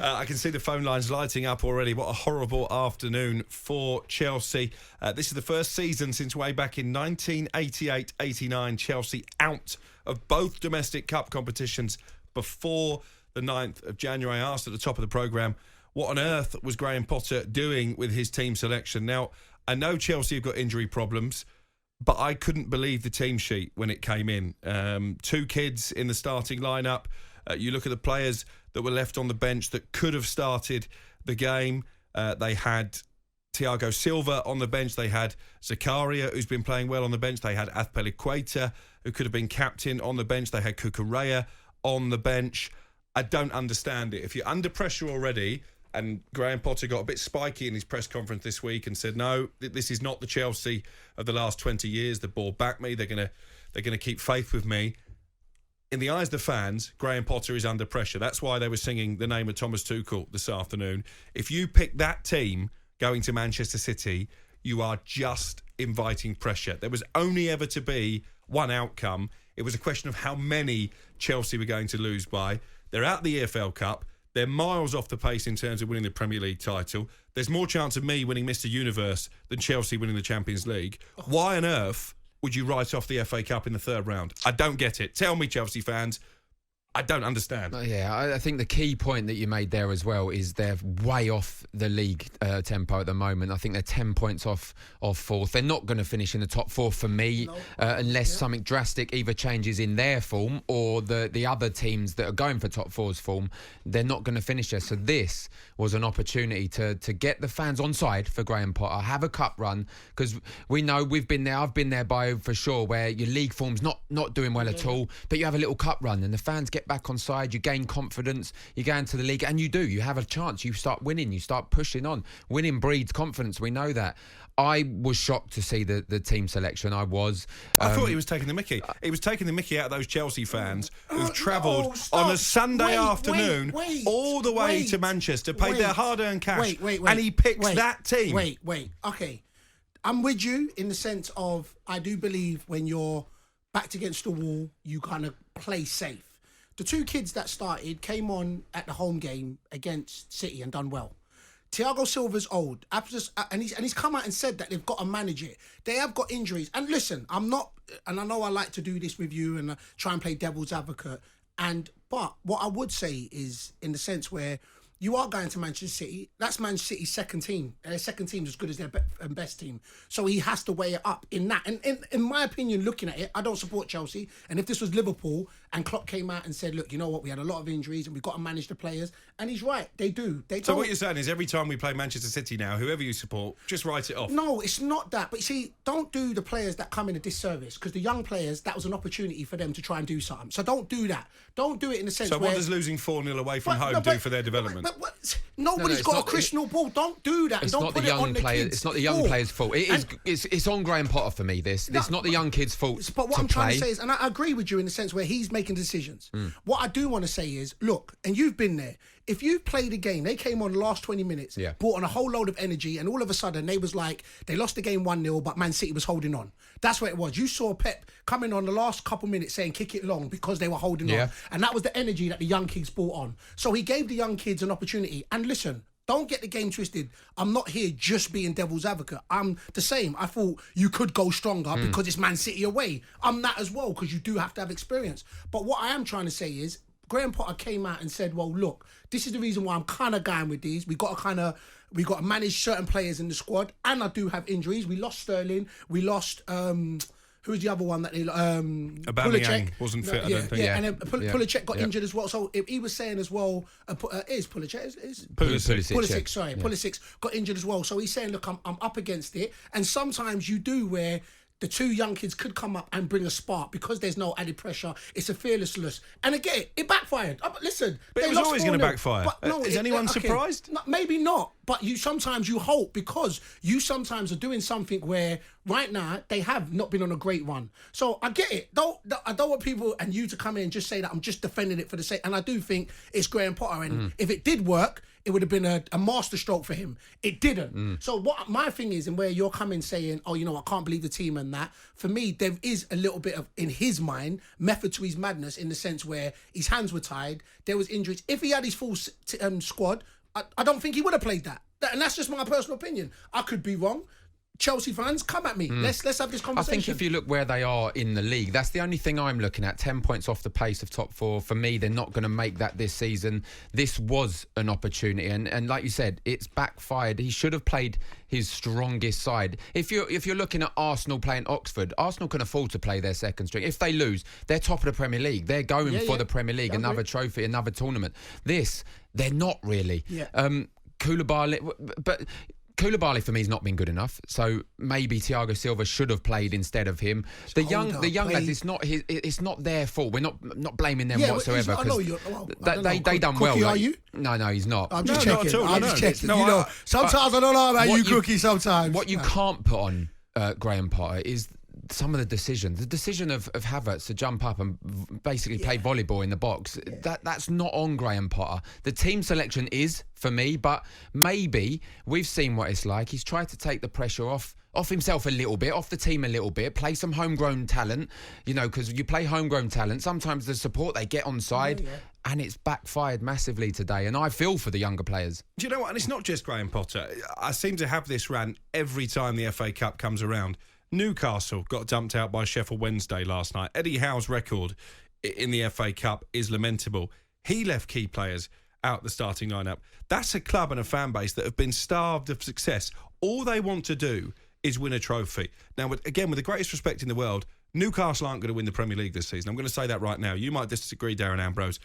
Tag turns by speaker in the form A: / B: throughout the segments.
A: I can see the phone lines lighting up already. What a horrible afternoon for Chelsea. This is the first season since way back in 1988-89. Chelsea out of both domestic cup competitions before the 9th of January. I asked at the top of the programme, what on earth was Graham Potter doing with his team selection? Now, I know Chelsea have got injury problems, but I couldn't believe the team sheet when it came in. 2 kids in the starting lineup. You look at the players that were left on the bench that could have started the game. They had Thiago Silva on the bench. They had Zakaria, who's been playing well on the bench. They had Azpilicueta, who could have been captain, on the bench. They had Cucurella on the bench. I don't understand it. If you're under pressure already, and Graham Potter got a bit spiky in his press conference this week and said, no, this is not the Chelsea of the last 20 years. The ball back me. They're gonna keep faith with me. In the eyes of the fans, Graham Potter is under pressure. That's why they were singing the name of Thomas Tuchel this afternoon. If you pick that team going to Manchester City, you are just inviting pressure. There was only ever to be one outcome. It was a question of how many Chelsea were going to lose by. They're out the EFL Cup. They're miles off the pace in terms of winning the Premier League title. There's more chance of me winning Mr. Universe than Chelsea winning the Champions League. Why on earth would you write off the FA Cup in the 3rd round? I don't get it. Tell me, Chelsea fans. I don't understand.
B: Yeah, I think the key point that you made there as well is they're way off the league tempo at the moment. I think they're 10 points off 4th. They're not going to finish in the top 4 for me unless something drastic either changes in their form or the other teams that are going for top 4's form. They're not going to finish there. So this was an opportunity to get the fans on side for Graham Potter, have a cup run, because we know we've been there. I've been there for sure, where your league form's not doing well at all, but you have a little cup run and the fans get back on side, you gain confidence, you go into the league and you have a chance, you start winning, you start pushing on. Winning breeds confidence, we know that. I was shocked to see the team selection. I thought
A: he was taking the mickey. He was taking the mickey out of those Chelsea fans who've travelled on a Sunday afternoon all the way to Manchester, paid their hard-earned cash, and he picks that team.
C: Okay. I'm with you in the sense of I do believe when you're backed against the wall, you kind of play safe. The 2 kids that started came on at the home game against City and done well. Thiago Silva's old, and he's come out and said that they've got to manage it. They have got injuries. And listen, I'm not, and I know I like to do this with you and try and play devil's advocate. But what I would say is in the sense where you are going to Manchester City. That's Manchester City's second team. And their second team is as good as their best team. So he has to weigh it up in that. And in my opinion, looking at it, I don't support Chelsea. And if this was Liverpool and Klopp came out and said, look, you know what, we had a lot of injuries and we've got to manage the players. And he's right, they do.
A: So what you're saying is every time we play Manchester City now, whoever you support, just write it off.
C: No, it's not that. But you see, don't do the players that come in a disservice, because the young players, that was an opportunity for them to try and do something. So don't do that. Don't do it in the sense
A: where...
C: So
A: what does losing 4-0 away from home do for their development?
C: Nobody's got a crystal ball. Don't do that.
B: It's
C: don't
B: not
C: put
B: the young
C: it on the
B: players.
C: kids'
B: It's not the young players' fault. It's on Graham Potter for me. It's not the young kids' fault.
C: But what I'm trying to say is, and I agree with you in the sense where he's making decisions. What I do want to say is, look, and you've been there. If you played a game, they came on the last 20 minutes, brought on a whole load of energy, and all of a sudden they was like, they lost the game 1-0, but Man City was holding on. That's what it was. You saw Pep coming on the last couple minutes saying kick it long because they were holding on. And that was the energy that the young kids brought on. So he gave the young kids an opportunity. And listen, don't get the game twisted. I'm not here just being devil's advocate. I'm the same. I thought you could go stronger because it's Man City away. I'm that as well, because you do have to have experience. But what I am trying to say is, Graham Potter came out and said, well, look, this is the reason why I'm kind of going with these. We got to manage certain players in the squad, and I do have injuries. We lost Sterling. We lost who's the other one that they
A: Aubameyang wasn't fit. I don't think.
C: And then Pulisic got injured as well. So he was saying as well, Pulisic? Pulisic got injured as well. So he's saying, look, I'm up against it, and sometimes you do where the 2 young kids could come up and bring a spark because there's no added pressure. It's a fearlessness. And again, it backfired. Listen,
A: but it was always going to backfire. Is anyone surprised?
C: No, maybe not. But sometimes you hope, because you sometimes are doing something where right now they have not been on a great run. So I get it. I don't want people and you to come in and just say that I'm just defending it for the sake. And I do think it's Graham Potter. And if it did work, it would have been a masterstroke for him. It didn't. So what my thing is, and where you're coming saying, oh, you know, I can't believe the team and that, for me, there is a little bit of, in his mind, method to his madness, in the sense where his hands were tied, there was injuries. If he had his full squad, I don't think he would have played that. And that's just my personal opinion. I could be wrong. Chelsea fans, come at me. Let's have this conversation.
B: I think if you look where they are in the league, that's the only thing I'm looking at. 10 points off the pace of top four. For me, they're not going to make that this season. This was an opportunity, and like you said, it's backfired. He should have played his strongest side. If you're looking at Arsenal playing Oxford, Arsenal can afford to play their second string. If they lose, they're top of the Premier League. They're going for the Premier League, another trophy, another tournament. This, they're not really. Koulibaly, but Koulibaly for me has not been good enough, so maybe Thiago Silva should have played instead of him. The young lads, it's not their fault. We're not blaming them whatsoever. They done well.
C: Are you?
B: No, he's not.
C: I'm just checking. I'm just checking. Sometimes I don't know about you, Crookie. Sometimes
B: what you can't put on Graham Potter is some of the decisions. The decision of Havertz to jump up and basically play volleyball in the box, that's not on Graham Potter. The team selection is, for me, but maybe we've seen what it's like. He's tried to take the pressure off himself a little bit, off the team a little bit, play some homegrown talent, because you play homegrown talent, sometimes the support they get on side, and it's backfired massively today, and I feel for the younger players.
A: Do you know what? And it's not just Graham Potter. I seem to have this rant every time the FA Cup comes around. Newcastle got dumped out by Sheffield Wednesday last night. Eddie Howe's record in the FA Cup is lamentable. He left key players out the starting lineup. That's a club and a fan base that have been starved of success. All they want to do is win a trophy. Now, again, with the greatest respect in the world, Newcastle aren't going to win the Premier League this season. I'm going to say that right now. You might disagree, Darren Ambrose.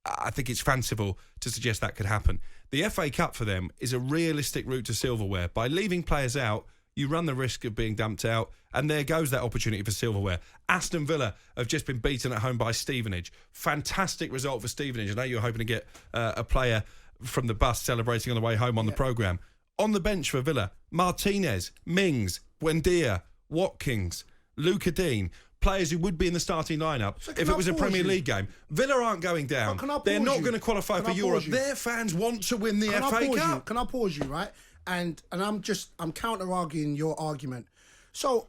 A: I think it's fanciful to suggest that could happen. The FA Cup for them is a realistic route to silverware. By leaving players out, you run the risk of being dumped out, and there goes that opportunity for silverware. Aston Villa have just been beaten at home by Stevenage. Fantastic result for Stevenage. I know you were hoping to get a player from the bus celebrating on the way home on the programme. On the bench for Villa, Martinez, Mings, Buendia, Watkins, Luca Dean, players who would be in the starting lineup if it was a Premier League game. Villa aren't going down. They're not going to qualify for Europe. Their fans want to win the FA Cup.
C: Can I pause you, right? And I'm counter-arguing your argument. So,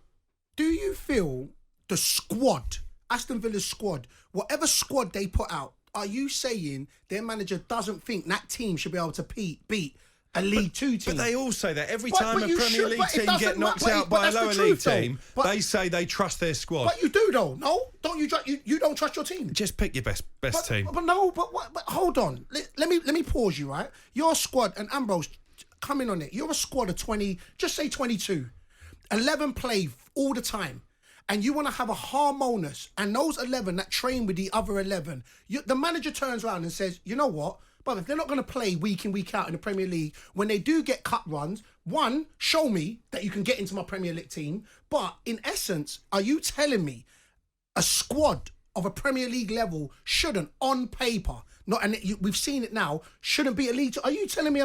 C: do you feel the squad, Aston Villa's squad, whatever squad they put out, are you saying their manager doesn't think that team should be able to beat a League Two team?
A: But they all say that every time a Premier League team get knocked out by a lower league team, they say they trust their squad.
C: But you do though, no? Don't you? You don't trust your team.
A: Just pick your best team.
C: But hold on. Let me pause you, right? Your squad, and Ambrose, coming on it. You're a squad of 20, just say 22. 11 play all the time. And you want to have a harmonious, and those 11 that train with the other 11, the manager turns around and says, you know what? But if they're not going to play week in, week out in the Premier League, when they do get cup runs, one, show me that you can get into my Premier League team. But in essence, are you telling me a squad of a Premier League level shouldn't, on paper, we've seen it now, shouldn't be a League Two? Are you telling me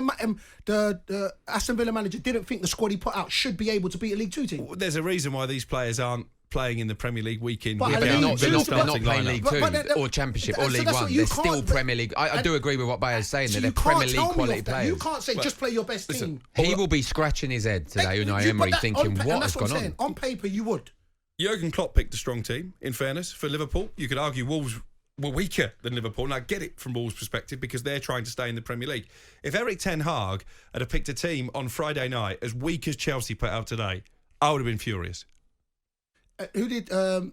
C: the Aston Villa manager didn't think the squad he put out should be able to beat a League Two team?
A: Well, there's a reason why these players aren't playing in the Premier League week in, week
B: out.
A: They're
B: not playing League Two or Championship or League One. They're still Premier League. I do agree with what Baya's saying, that they're Premier League quality players.
C: You can't say just play your best team.
B: He will be scratching his head today, Unai Emery, thinking, what has gone on?
C: On paper, you would.
A: Jurgen Klopp picked a strong team, in fairness, for Liverpool. You could argue Wolves were weaker than Liverpool, and I get it from Wolves' perspective because they're trying to stay in the Premier League. If Erik Ten Hag had picked a team on Friday night as weak as Chelsea put out today, I would have been furious.
C: Who did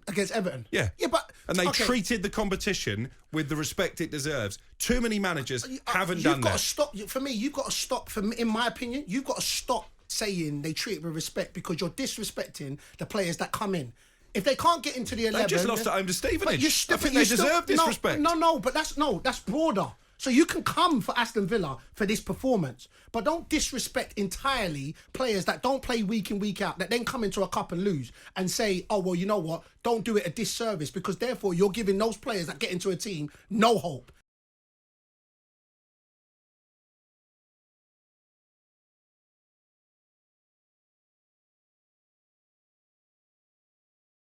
C: against Everton?
A: Yeah,
C: but
A: they treated the competition with the respect it deserves. Too many managers haven't done that.
C: For me, you've got to stop. In my opinion, you've got to stop saying they treat it with respect, because you're disrespecting the players that come in. If they can't get into the 11,
A: they just lost at home to Stevenage. I think they deserve disrespect.
C: But that's broader. So you can come for Aston Villa for this performance, but don't disrespect entirely players that don't play week in, week out, that then come into a cup and lose and say, oh, well, you know what? Don't do it a disservice, because therefore you're giving those players that get into a team no hope.